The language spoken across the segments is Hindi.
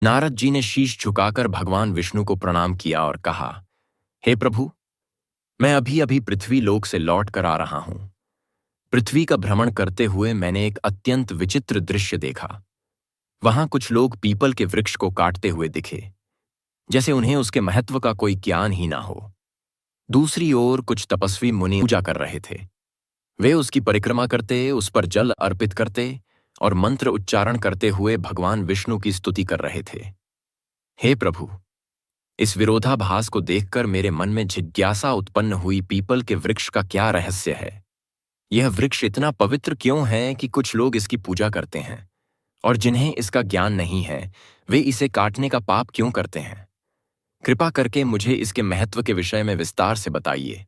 नारद जी ने शीश झुकाकर भगवान विष्णु को प्रणाम किया और कहा, हे प्रभु, मैं अभी अभी पृथ्वी लोक से लौट कर आ रहा हूं। पृथ्वी का भ्रमण करते हुए मैंने एक अत्यंत विचित्र दृश्य देखा। वहां कुछ लोग पीपल के वृक्ष को काटते हुए दिखे, जैसे उन्हें उसके महत्व का कोई ज्ञान ही ना हो। दूसरी ओर कुछ तपस्वी मुनि पूजा कर रहे थे। वे उसकी परिक्रमा करते, उस पर जल अर्पित करते और मंत्र उच्चारण करते हुए भगवान विष्णु की स्तुति कर रहे थे। हे प्रभु, इस विरोधाभास को देखकर मेरे मन में जिज्ञासा उत्पन्न हुई। पीपल के वृक्ष का क्या रहस्य है? यह वृक्ष इतना पवित्र क्यों है कि कुछ लोग इसकी पूजा करते हैं, और जिन्हें इसका ज्ञान नहीं है वे इसे काटने का पाप क्यों करते हैं? कृपा करके मुझे इसके महत्व के विषय में विस्तार से बताइए,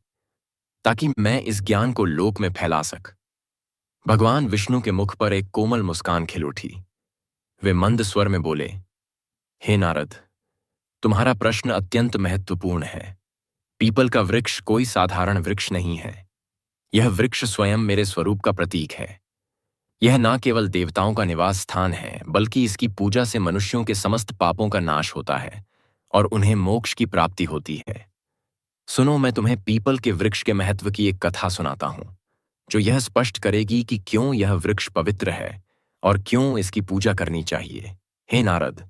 ताकि मैं इस ज्ञान को लोक में फैला सक। भगवान विष्णु के मुख पर एक कोमल मुस्कान खिल उठी। वे मंद स्वर में बोले, हे नारद, तुम्हारा प्रश्न अत्यंत महत्वपूर्ण है। पीपल का वृक्ष कोई साधारण वृक्ष नहीं है। यह वृक्ष स्वयं मेरे स्वरूप का प्रतीक है। यह न केवल देवताओं का निवास स्थान है, बल्कि इसकी पूजा से मनुष्यों के समस्त पापों का नाश होता है और उन्हें मोक्ष की प्राप्ति होती है। सुनो, मैं तुम्हें पीपल के वृक्ष के महत्व की एक कथा सुनाता हूं, जो यह स्पष्ट करेगी कि क्यों यह वृक्ष पवित्र है और क्यों इसकी पूजा करनी चाहिए। हे नारद,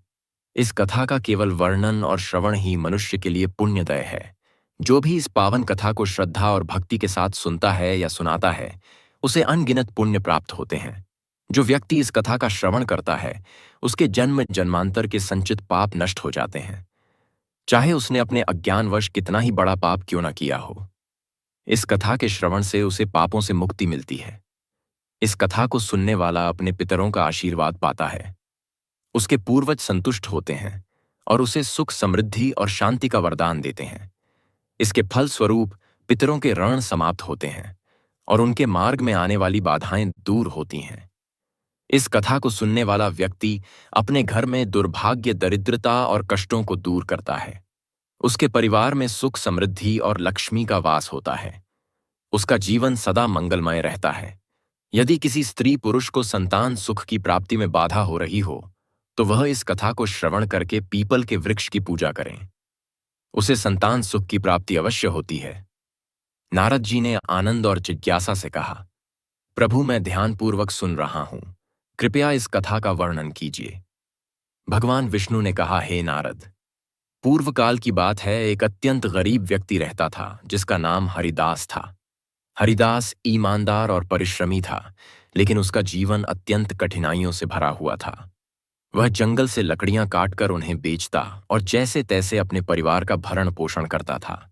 इस कथा का केवल वर्णन और श्रवण ही मनुष्य के लिए पुण्यदय है। जो भी इस पावन कथा को श्रद्धा और भक्ति के साथ सुनता है या सुनाता है, उसे अनगिनत पुण्य प्राप्त होते हैं। जो व्यक्ति इस कथा का श्रवण करता है, उसके जन्म जन्मांतर के संचित पाप नष्ट हो जाते हैं, चाहे उसने अपने अज्ञानवश कितना ही बड़ा पाप क्यों न किया हो। इस कथा के श्रवण से उसे पापों से मुक्ति मिलती है। इस कथा को सुनने वाला अपने पितरों का आशीर्वाद पाता है, उसके पूर्वज संतुष्ट होते हैं और उसे सुख, समृद्धि और शांति का वरदान देते हैं। इसके फल स्वरूप पितरों के ऋण समाप्त होते हैं और उनके मार्ग में आने वाली बाधाएं दूर होती हैं। इस कथा को सुनने वाला व्यक्ति अपने घर में दुर्भाग्य, दरिद्रता और कष्टों को दूर करता है। उसके परिवार में सुख, समृद्धि और लक्ष्मी का वास होता है। उसका जीवन सदा मंगलमय रहता है। यदि किसी स्त्री पुरुष को संतान सुख की प्राप्ति में बाधा हो रही हो, तो वह इस कथा को श्रवण करके पीपल के वृक्ष की पूजा करें। उसे संतान सुख की प्राप्ति अवश्य होती है। नारद जी ने आनंद और जिज्ञासा से कहा, प्रभु, मैं ध्यानपूर्वक सुन रहा हूं, कृपया इस कथा का वर्णन कीजिए। भगवान विष्णु ने कहा, हे नारद, पूर्व काल की बात है। एक अत्यंत गरीब व्यक्ति रहता था, जिसका नाम हरिदास था। हरिदास ईमानदार और परिश्रमी था, लेकिन उसका जीवन अत्यंत कठिनाइयों से भरा हुआ था। वह जंगल से लकड़ियां काटकर उन्हें बेचता और जैसे तैसे अपने परिवार का भरण पोषण करता था।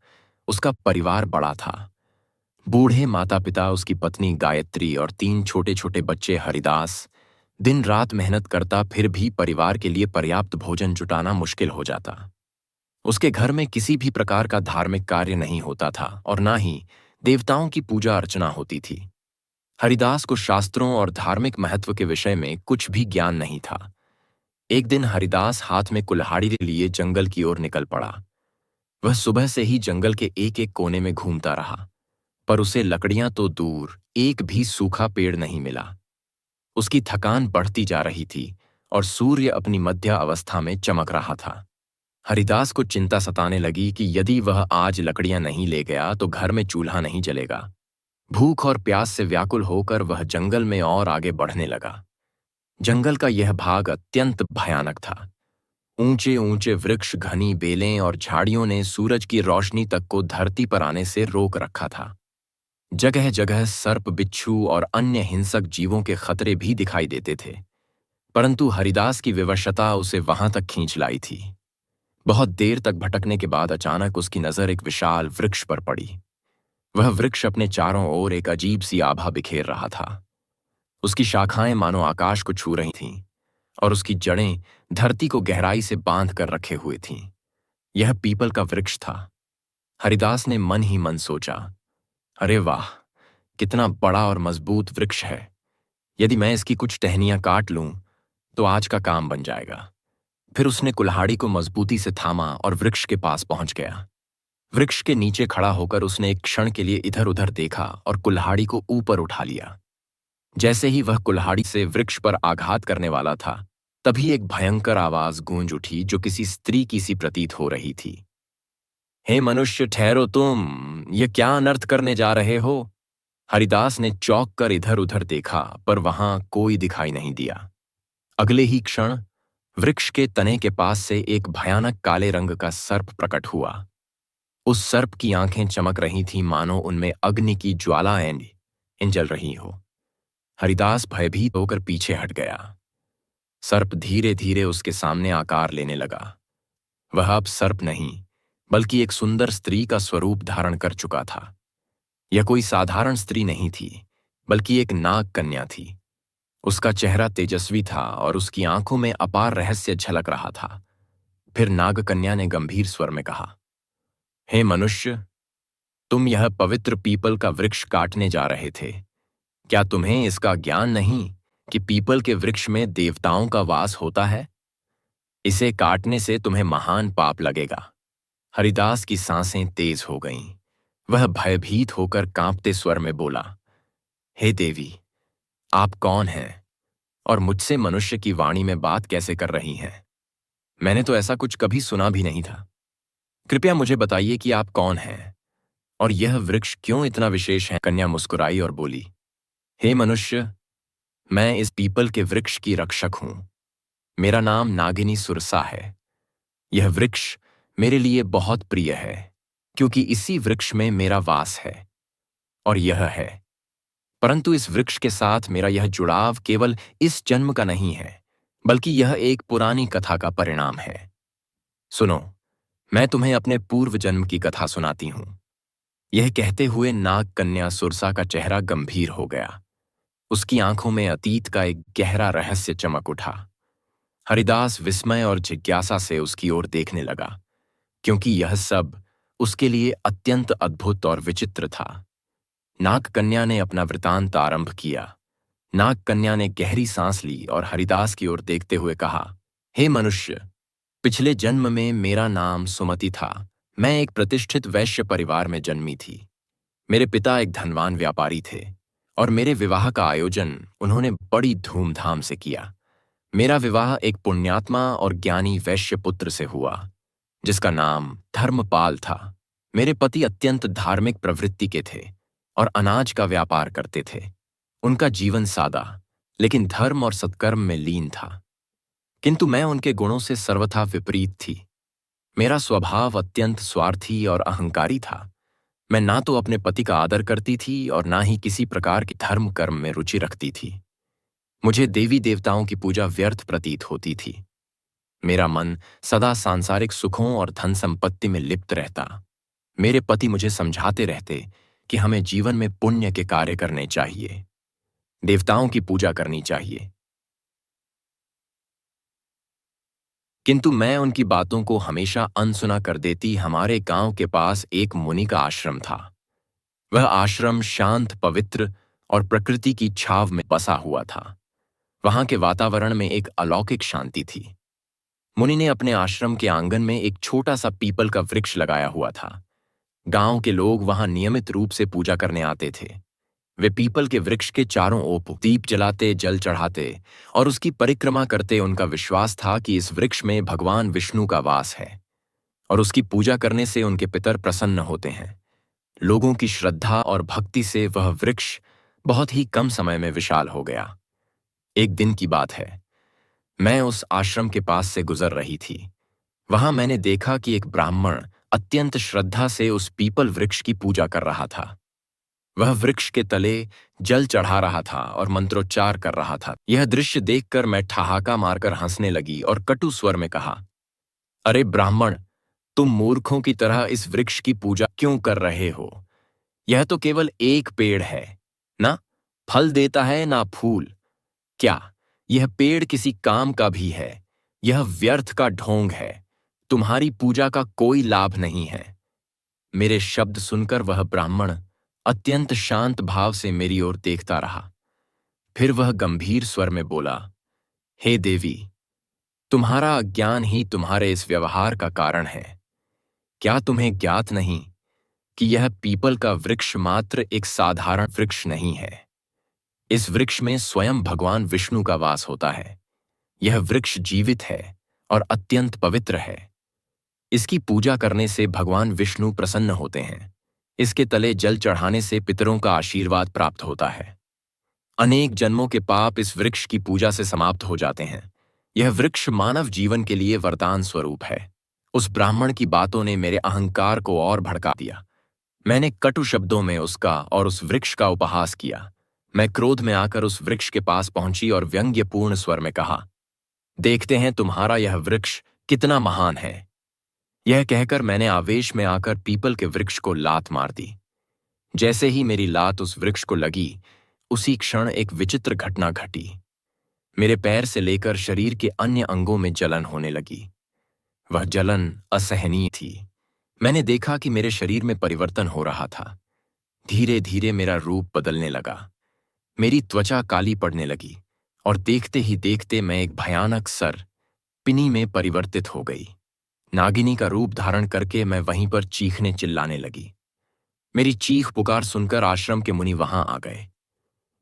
उसका परिवार बड़ा था। बूढ़े माता पिता, उसकी पत्नी गायत्री और 3 छोटे छोटे बच्चे। हरिदास दिन रात मेहनत करता, फिर भी परिवार के लिए पर्याप्त भोजन जुटाना मुश्किल हो जाता। उसके घर में किसी भी प्रकार का धार्मिक कार्य नहीं होता था और ना ही देवताओं की पूजा अर्चना होती थी। हरिदास को शास्त्रों और धार्मिक महत्व के विषय में कुछ भी ज्ञान नहीं था। एक दिन हरिदास हाथ में कुल्हाड़ी लिए जंगल की ओर निकल पड़ा। वह सुबह से ही जंगल के एक एक कोने में घूमता रहा, पर उसे लकड़ियां तो दूर, एक भी सूखा पेड़ नहीं मिला। उसकी थकान बढ़ती जा रही थी और सूर्य अपनी मध्य अवस्था में चमक रहा था। हरिदास को चिंता सताने लगी कि यदि वह आज लकड़ियां नहीं ले गया तो घर में चूल्हा नहीं जलेगा। भूख और प्यास से व्याकुल होकर वह जंगल में और आगे बढ़ने लगा। जंगल का यह भाग अत्यंत भयानक था। ऊंचे ऊंचे वृक्ष, घनी बेलें और झाड़ियों ने सूरज की रोशनी तक को धरती पर आने से रोक रखा था। जगह जगह सर्प, बिच्छू और अन्य हिंसक जीवों के खतरे भी दिखाई देते थे, परंतु हरिदास की विवशता उसे वहां तक खींच लाई थी। बहुत देर तक भटकने के बाद अचानक उसकी नजर एक विशाल वृक्ष पर पड़ी। वह वृक्ष अपने चारों ओर एक अजीब सी आभा बिखेर रहा था। उसकी शाखाएं मानो आकाश को छू रही थीं और उसकी जड़ें धरती को गहराई से बांध कर रखे हुए थीं। यह पीपल का वृक्ष था। हरिदास ने मन ही मन सोचा, अरे वाह, कितना बड़ा और मजबूत वृक्ष है। यदि मैं इसकी कुछ टहनियां काट लूं तो आज का काम बन जाएगा। फिर उसने कुल्हाड़ी को मजबूती से थामा और वृक्ष के पास पहुंच गया। वृक्ष के नीचे खड़ा होकर उसने एक क्षण के लिए इधर उधर देखा और कुल्हाड़ी को ऊपर उठा लिया। जैसे ही वह कुल्हाड़ी से वृक्ष पर आघात करने वाला था, तभी एक भयंकर आवाज गूंज उठी जो किसी स्त्री की सी प्रतीत हो रही थी। हे मनुष्य, ठहरो, तुम ये क्या अनर्थ करने जा रहे हो? हरिदास ने चौंक कर इधर उधर देखा, पर वहां कोई दिखाई नहीं दिया। अगले ही क्षण वृक्ष के तने के पास से एक भयानक काले रंग का सर्प प्रकट हुआ। उस सर्प की आंखें चमक रही थीं, मानो उनमें अग्नि की ज्वालाएं जल रही हो। हरिदास भयभीत होकर पीछे हट गया। सर्प धीरे धीरे उसके सामने आकार लेने लगा। वह अब सर्प नहीं, बल्कि एक सुंदर स्त्री का स्वरूप धारण कर चुका था। यह कोई साधारण स्त्री नहीं थी, बल्कि एक नाग कन्या थी। उसका चेहरा तेजस्वी था और उसकी आंखों में अपार रहस्य झलक रहा था। फिर नाग कन्या ने गंभीर स्वर में कहा, हे मनुष्य, तुम यह पवित्र पीपल का वृक्ष काटने जा रहे थे। क्या तुम्हें इसका ज्ञान नहीं कि पीपल के वृक्ष में देवताओं का वास होता है? इसे काटने से तुम्हें महान पाप लगेगा। हरिदास की सांसें तेज हो गईं। वह भयभीत होकर कांपते स्वर में बोला, हे देवी, आप कौन हैं और मुझसे मनुष्य की वाणी में बात कैसे कर रही हैं? मैंने तो ऐसा कुछ कभी सुना भी नहीं था। कृपया मुझे बताइए कि आप कौन हैं और यह वृक्ष क्यों इतना विशेष है? कन्या मुस्कुराई और बोली, हे मनुष्य, मैं इस पीपल के वृक्ष की रक्षक हूं। मेरा नाम नागिनी सुरसा है। यह वृक्ष मेरे लिए बहुत प्रिय है, क्योंकि इसी वृक्ष में मेरा वास है और यह है। परंतु इस वृक्ष के साथ मेरा यह जुड़ाव केवल इस जन्म का नहीं है, बल्कि यह एक पुरानी कथा का परिणाम है। सुनो, मैं तुम्हें अपने पूर्व जन्म की कथा सुनाती हूं। यह कहते हुए नाग कन्या सुरसा का चेहरा गंभीर हो गया। उसकी आंखों में अतीत का एक गहरा रहस्य चमक उठा। हरिदास विस्मय और जिज्ञासा से उसकी ओर देखने लगा, क्योंकि यह सब उसके लिए अत्यंत अद्भुत और विचित्र था। नाग कन्या ने अपना वृतांत आरंभ किया। नाग कन्या ने गहरी सांस ली और हरिदास की ओर देखते हुए कहा, हे मनुष्य, पिछले जन्म में मेरा नाम सुमति था। मैं एक प्रतिष्ठित वैश्य परिवार में जन्मी थी। मेरे पिता एक धनवान व्यापारी थे और मेरे विवाह का आयोजन उन्होंने बड़ी धूमधाम से किया। मेरा विवाह एक पुण्यात्मा और ज्ञानी वैश्य पुत्र से हुआ, जिसका नाम धर्मपाल था। मेरे पति अत्यंत धार्मिक प्रवृत्ति के थे और अनाज का व्यापार करते थे। उनका जीवन सादा, लेकिन धर्म और सत्कर्म में लीन था। किंतु मैं उनके गुणों से सर्वथा विपरीत थी। मेरा स्वभाव अत्यंत स्वार्थी और अहंकारी था। मैं ना तो अपने पति का आदर करती थी और ना ही किसी प्रकार के धर्म कर्म में रुचि रखती थी। मुझे देवी देवताओं की पूजा व्यर्थ प्रतीत होती थी। मेरा मन सदा सांसारिक सुखों और धन संपत्ति में लिप्त रहता। मेरे पति मुझे समझाते रहते कि हमें जीवन में पुण्य के कार्य करने चाहिए, देवताओं की पूजा करनी चाहिए। किंतु मैं उनकी बातों को हमेशा अनसुना कर देती। हमारे गांव के पास एक मुनि का आश्रम था। वह आश्रम शांत, पवित्र और प्रकृति की छाव में बसा हुआ था। वहां के वातावरण में एक अलौकिक शांति थी। मुनि ने अपने आश्रम के आंगन में एक छोटा सा पीपल का वृक्ष लगाया हुआ था। गांव के लोग वहां नियमित रूप से पूजा करने आते थे। वे पीपल के वृक्ष के चारों ओर दीप जलाते, जल चढ़ाते और उसकी परिक्रमा करते। उनका विश्वास था कि इस वृक्ष में भगवान विष्णु का वास है और उसकी पूजा करने से उनके पितर प्रसन्न होते हैं। लोगों की श्रद्धा और भक्ति से वह वृक्ष बहुत ही कम समय में विशाल हो गया। एक दिन की बात है, मैं उस आश्रम के पास से गुजर रही थी। वहां मैंने देखा कि एक ब्राह्मण अत्यंत श्रद्धा से उस पीपल वृक्ष की पूजा कर रहा था। वह वृक्ष के तले जल चढ़ा रहा था और मंत्रोच्चार कर रहा था। यह दृश्य देखकर मैं ठहाका मारकर हंसने लगी और कटु स्वर में कहा, अरे ब्राह्मण, तुम मूर्खों की तरह इस वृक्ष की पूजा क्यों कर रहे हो? यह तो केवल एक पेड़ है, ना फल देता है ना फूल। क्या यह पेड़ किसी काम का भी है? यह व्यर्थ का ढोंग है। तुम्हारी पूजा का कोई लाभ नहीं है। मेरे शब्द सुनकर वह ब्राह्मण अत्यंत शांत भाव से मेरी ओर देखता रहा। फिर वह गंभीर स्वर में बोला, हे देवी, तुम्हारा अज्ञान ही तुम्हारे इस व्यवहार का कारण है। क्या तुम्हें ज्ञात नहीं कि यह पीपल का वृक्ष मात्र एक साधारण वृक्ष नहीं है? इस वृक्ष में स्वयं भगवान विष्णु का वास होता है। यह वृक्ष जीवित है और अत्यंत पवित्र है। इसकी पूजा करने से भगवान विष्णु प्रसन्न होते हैं। इसके तले जल चढ़ाने से पितरों का आशीर्वाद प्राप्त होता है। अनेक जन्मों के पाप इस वृक्ष की पूजा से समाप्त हो जाते हैं। यह वृक्ष मानव जीवन के लिए वरदान स्वरूप है। उस ब्राह्मण की बातों ने मेरे अहंकार को और भड़का दिया। मैंने कटु शब्दों में उसका और उस वृक्ष का उपहास किया। मैं क्रोध में आकर उस वृक्ष के पास पहुंची और व्यंग्यपूर्ण स्वर में कहा, देखते हैं तुम्हारा यह वृक्ष कितना महान है। यह कहकर मैंने आवेश में आकर पीपल के वृक्ष को लात मार दी। जैसे ही मेरी लात उस वृक्ष को लगी, उसी क्षण एक विचित्र घटना घटी। मेरे पैर से लेकर शरीर के अन्य अंगों में जलन होने लगी। वह जलन असहनीय थी। मैंने देखा कि मेरे शरीर में परिवर्तन हो रहा था। धीरे धीरे मेरा रूप बदलने लगा। मेरी त्वचा काली पड़ने लगी और देखते ही देखते मैं एक भयानक पिनी में परिवर्तित हो गई। नागिनी का रूप धारण करके मैं वहीं पर चीखने चिल्लाने लगी। मेरी चीख पुकार सुनकर आश्रम के मुनि वहां आ गए।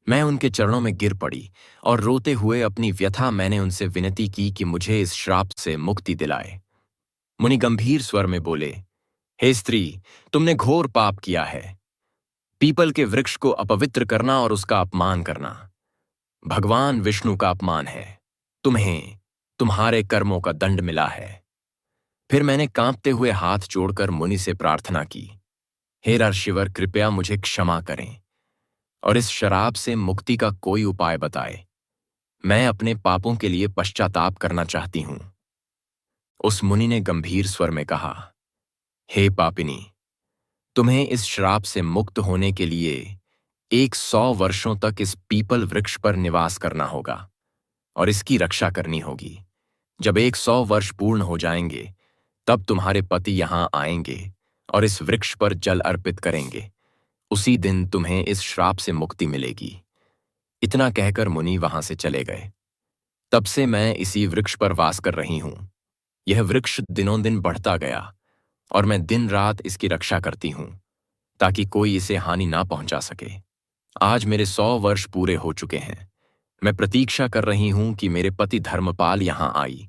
मैं उनके चरणों में गिर पड़ी और रोते हुए अपनी व्यथा मैंने उनसे विनती की कि मुझे इस श्राप से मुक्ति दिलाए। मुनि गंभीर स्वर में बोले, हे स्त्री, तुमने घोर पाप किया है। पीपल के वृक्ष को अपवित्र करना और उसका अपमान करना भगवान विष्णु का अपमान है। तुम्हें तुम्हारे कर्मों का दंड मिला है। फिर मैंने कांपते हुए हाथ जोड़कर मुनि से प्रार्थना की, हे ऋषिवर, कृपया मुझे क्षमा करें और इस शराब से मुक्ति का कोई उपाय बताए। मैं अपने पापों के लिए पश्चाताप करना चाहती हूं। उस मुनि ने गंभीर स्वर में कहा, हे पापिनी, तुम्हें इस श्राप से मुक्त होने के लिए 100 वर्षों तक इस पीपल वृक्ष पर निवास करना होगा और इसकी रक्षा करनी होगी। जब 100 वर्ष पूर्ण हो जाएंगे, तब तुम्हारे पति यहां आएंगे और इस वृक्ष पर जल अर्पित करेंगे। उसी दिन तुम्हें इस श्राप से मुक्ति मिलेगी। इतना कहकर मुनि वहां से चले गए। तब से मैं इसी वृक्ष पर वास कर रही हूं। यह वृक्ष दिनों दिन बढ़ता गया और मैं दिन रात इसकी रक्षा करती हूं ताकि कोई इसे हानि ना पहुंचा सके। आज मेरे 100 वर्ष पूरे हो चुके हैं। मैं प्रतीक्षा कर रही हूं कि मेरे पति धर्मपाल यहां आई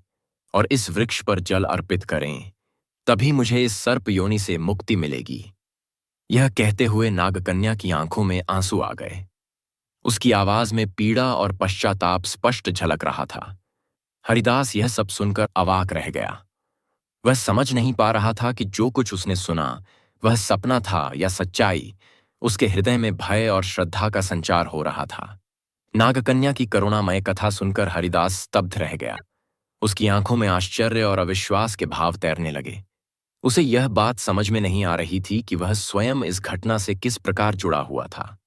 और इस वृक्ष पर जल अर्पित करें, तभी मुझे इस सर्प योनि से मुक्ति मिलेगी। यह कहते हुए नागकन्या की आंखों में आंसू आ गए। उसकी आवाज में पीड़ा और पश्चाताप स्पष्ट झलक रहा था। हरिदास यह सब सुनकर अवाक रह गया। वह समझ नहीं पा रहा था कि जो कुछ उसने सुना वह सपना था या सच्चाई। उसके हृदय में भय और श्रद्धा का संचार हो रहा था। नागकन्या की करुणामय कथा सुनकर हरिदास स्तब्ध रह गया। उसकी आंखों में आश्चर्य और अविश्वास के भाव तैरने लगे। उसे यह बात समझ में नहीं आ रही थी कि वह स्वयं इस घटना से किस प्रकार जुड़ा हुआ था।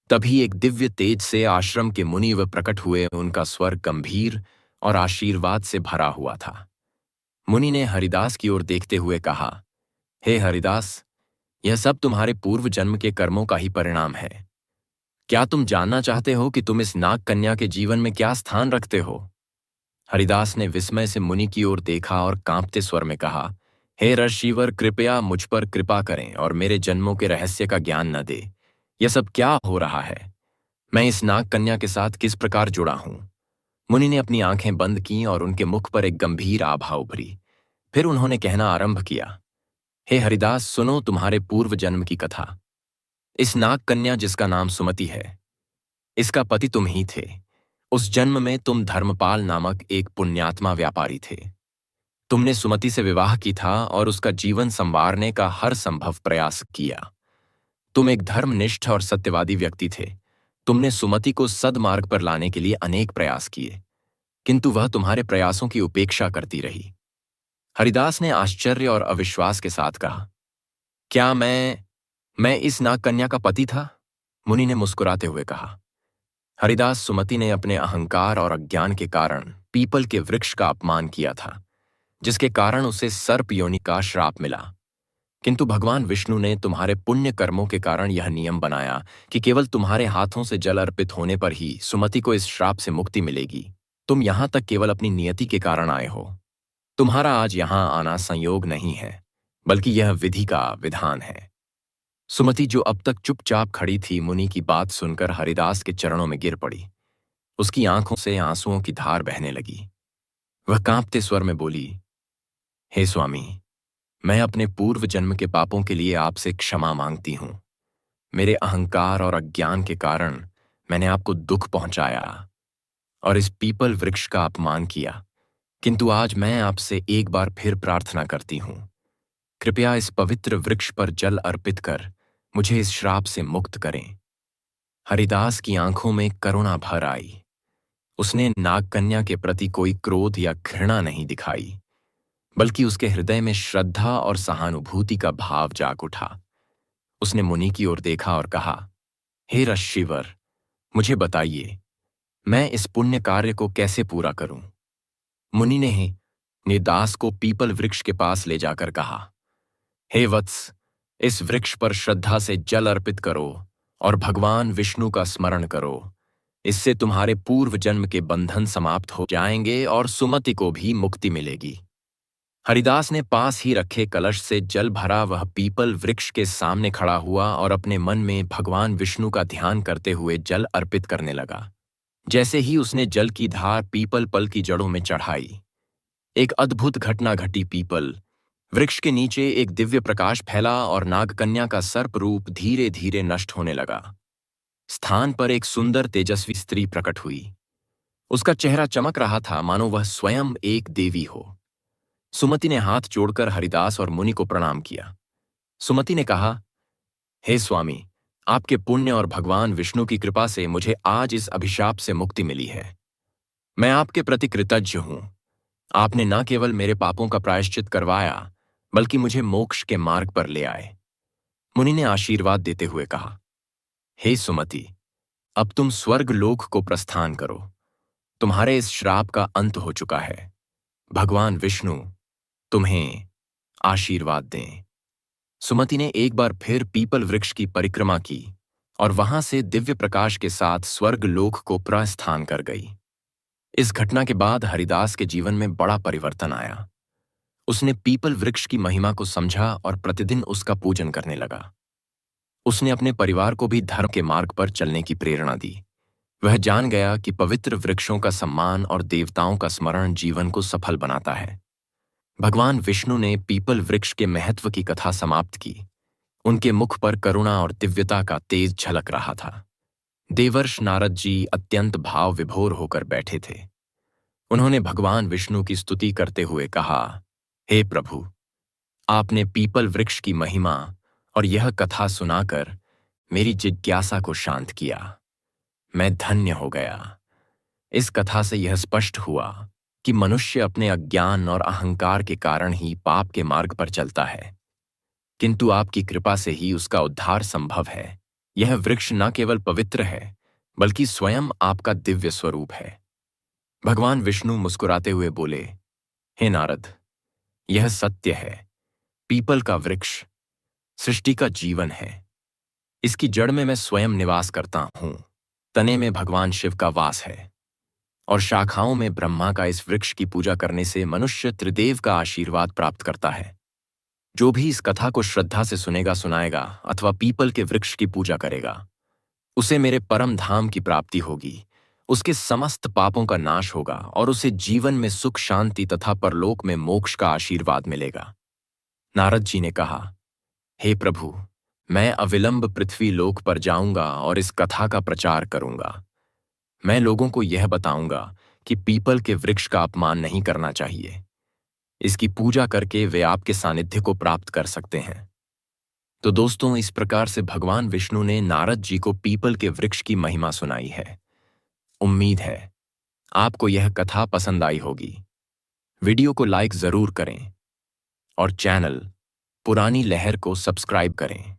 तभी एक दिव्य तेज से आश्रम के मुनि व प्रकट हुए। उनका स्वर गंभीर और आशीर्वाद से भरा हुआ था। मुनि ने हरिदास की ओर देखते हुए कहा, हे हरिदास, यह सब तुम्हारे पूर्व जन्म के कर्मों का ही परिणाम है। क्या तुम जानना चाहते हो कि तुम इस नाग कन्या के जीवन में क्या स्थान रखते हो? हरिदास ने विस्मय से मुनि की ओर देखा और कांपते स्वर में कहा, हे ऋषिवर, कृपया मुझ पर कृपा करें और मेरे जन्मों के रहस्य का ज्ञान न दे। यह सब क्या हो रहा है? मैं इस नाग कन्या के साथ किस प्रकार जुड़ा हूं? मुनि ने अपनी आंखें बंद की और उनके मुख पर एक गंभीर आभा उभरी। फिर उन्होंने कहना आरंभ किया, हे हरिदास, सुनो तुम्हारे पूर्व जन्म की कथा। इस नाग कन्या जिसका नाम सुमति है, इसका पति तुम ही थे। उस जन्म में तुम धर्मपाल नामक एक पुण्यात्मा व्यापारी थे। तुमने सुमति से विवाह की था और उसका जीवन संवारने का हर संभव प्रयास किया। तुम एक धर्मनिष्ठ और सत्यवादी व्यक्ति थे। तुमने सुमति को सद्मार्ग पर लाने के लिए अनेक प्रयास किए, किंतु वह तुम्हारे प्रयासों की उपेक्षा करती रही। हरिदास ने आश्चर्य और अविश्वास के साथ कहा, क्या मैं इस नाग कन्या का पति था? मुनि ने मुस्कुराते हुए कहा। हरिदास, सुमति ने अपने अहंकार और अज्ञान के कारण पीपल के वृक्ष का अपमान किया था, जिसके कारण उसे सर्प योनि का श्राप मिला। किंतु भगवान विष्णु ने तुम्हारे पुण्य कर्मों के कारण यह नियम बनाया कि केवल तुम्हारे हाथों से जल अर्पित होने पर ही सुमति को इस श्राप से मुक्ति मिलेगी। तुम यहां तक केवल अपनी नियति के कारण आए हो। तुम्हारा आज यहां आना संयोग नहीं है, बल्कि यह विधि का विधान है। सुमति, जो अब तक चुपचाप खड़ी थी, मुनि की बात सुनकर हरिदास के चरणों में गिर पड़ी। उसकी आंखों से आंसुओं की धार बहने लगी। वह कांपते स्वर में बोली, हे स्वामी, मैं अपने पूर्व जन्म के पापों के लिए आपसे क्षमा मांगती हूं। मेरे अहंकार और अज्ञान के कारण मैंने आपको दुख पहुंचाया और इस पीपल वृक्ष का अपमान किया। किंतु आज मैं आपसे एक बार फिर प्रार्थना करती हूं, कृपया इस पवित्र वृक्ष पर जल अर्पित कर मुझे इस श्राप से मुक्त करें। हरिदास की आंखों में करुणा भर आई। उसने नागकन्या के प्रति कोई क्रोध या घृणा नहीं दिखाई, बल्कि उसके हृदय में श्रद्धा और सहानुभूति का भाव जाग उठा। उसने मुनि की ओर देखा और कहा, हे ऋषिवर, मुझे बताइए, मैं इस पुण्य कार्य को कैसे पूरा करूं? मुनि ने निदास को पीपल वृक्ष के पास ले जाकर कहा, हे वत्स, इस वृक्ष पर श्रद्धा से जल अर्पित करो और भगवान विष्णु का स्मरण करो। इससे तुम्हारे पूर्व जन्म के बंधन समाप्त हो जाएंगे और सुमति को भी मुक्ति मिलेगी। हरिदास ने पास ही रखे कलश से जल भरा वह पीपल वृक्ष के सामने खड़ा हुआ और अपने मन में भगवान विष्णु का ध्यान करते हुए जल अर्पित करने लगा। जैसे ही उसने जल की धार पीपल पल की जड़ों में चढ़ाई, एक अद्भुत घटना घटी। पीपल वृक्ष के नीचे एक दिव्य प्रकाश फैला और नागकन्या का सर्प रूप धीरे धीरे नष्ट होने लगा। स्थान पर एक सुंदर तेजस्वी स्त्री प्रकट हुई। उसका चेहरा चमक रहा था मानो वह स्वयं एक देवी हो। सुमति ने हाथ जोड़कर हरिदास और मुनि को प्रणाम किया। सुमति ने कहा, हे स्वामी, आपके पुण्य और भगवान विष्णु की कृपा से मुझे आज इस अभिशाप से मुक्ति मिली है। मैं आपके प्रति कृतज्ञ हूं। आपने न केवल मेरे पापों का प्रायश्चित करवाया, बल्कि मुझे मोक्ष के मार्ग पर ले आए। मुनि ने आशीर्वाद देते हुए कहा, हे सुमति, अब तुम स्वर्ग लोक को प्रस्थान करो। तुम्हारे इस श्राप का अंत हो चुका है। भगवान विष्णु तुम्हें आशीर्वाद दें। सुमति ने एक बार फिर पीपल वृक्ष की परिक्रमा की और वहां से दिव्य प्रकाश के साथ स्वर्ग लोक को प्रस्थान कर गई। इस घटना के बाद हरिदास के जीवन में बड़ा परिवर्तन आया। उसने पीपल वृक्ष की महिमा को समझा और प्रतिदिन उसका पूजन करने लगा। उसने अपने परिवार को भी धर्म के मार्ग पर चलने की प्रेरणा दी। वह जान गया कि पवित्र वृक्षों का सम्मान और देवताओं का स्मरण जीवन को सफल बनाता है। भगवान विष्णु ने पीपल वृक्ष के महत्व की कथा समाप्त की। उनके मुख पर करुणा और दिव्यता का तेज झलक रहा था। देवर्ष नारद जी अत्यंत भाव विभोर होकर बैठे थे। उन्होंने भगवान विष्णु की स्तुति करते हुए कहा, हे प्रभु, आपने पीपल वृक्ष की महिमा और यह कथा सुनाकर मेरी जिज्ञासा को शांत किया। मैं धन्य हो गया। इस कथा से यह स्पष्ट हुआ कि मनुष्य अपने अज्ञान और अहंकार के कारण ही पाप के मार्ग पर चलता है, किंतु आपकी कृपा से ही उसका उद्धार संभव है। यह वृक्ष न केवल पवित्र है, बल्कि स्वयं आपका दिव्य स्वरूप है। भगवान विष्णु मुस्कुराते हुए बोले, हे नारद, यह सत्य है। पीपल का वृक्ष सृष्टि का जीवन है। इसकी जड़ में मैं स्वयं निवास करता हूं, तने में भगवान शिव का वास है और शाखाओं में ब्रह्मा का। इस वृक्ष की पूजा करने से मनुष्य त्रिदेव का आशीर्वाद प्राप्त करता है। जो भी इस कथा को श्रद्धा से सुनेगा, सुनाएगा अथवा पीपल के वृक्ष की पूजा करेगा, उसे मेरे परम धाम की प्राप्ति होगी। उसके समस्त पापों का नाश होगा और उसे जीवन में सुख, शांति तथा परलोक में मोक्ष का आशीर्वाद मिलेगा। नारद जी ने कहा, हे प्रभु, मैं अविलंब पृथ्वी लोक पर जाऊंगा और इस कथा का प्रचार करूंगा। मैं लोगों को यह बताऊंगा कि पीपल के वृक्ष का अपमान नहीं करना चाहिए। इसकी पूजा करके वे आपके सानिध्य को प्राप्त कर सकते हैं। तो दोस्तों, इस प्रकार से भगवान विष्णु ने नारद जी को पीपल के वृक्ष की महिमा सुनाई है। उम्मीद है आपको यह कथा पसंद आई होगी। वीडियो को लाइक जरूर करें और चैनल पुरानी लहर को सब्सक्राइब करें।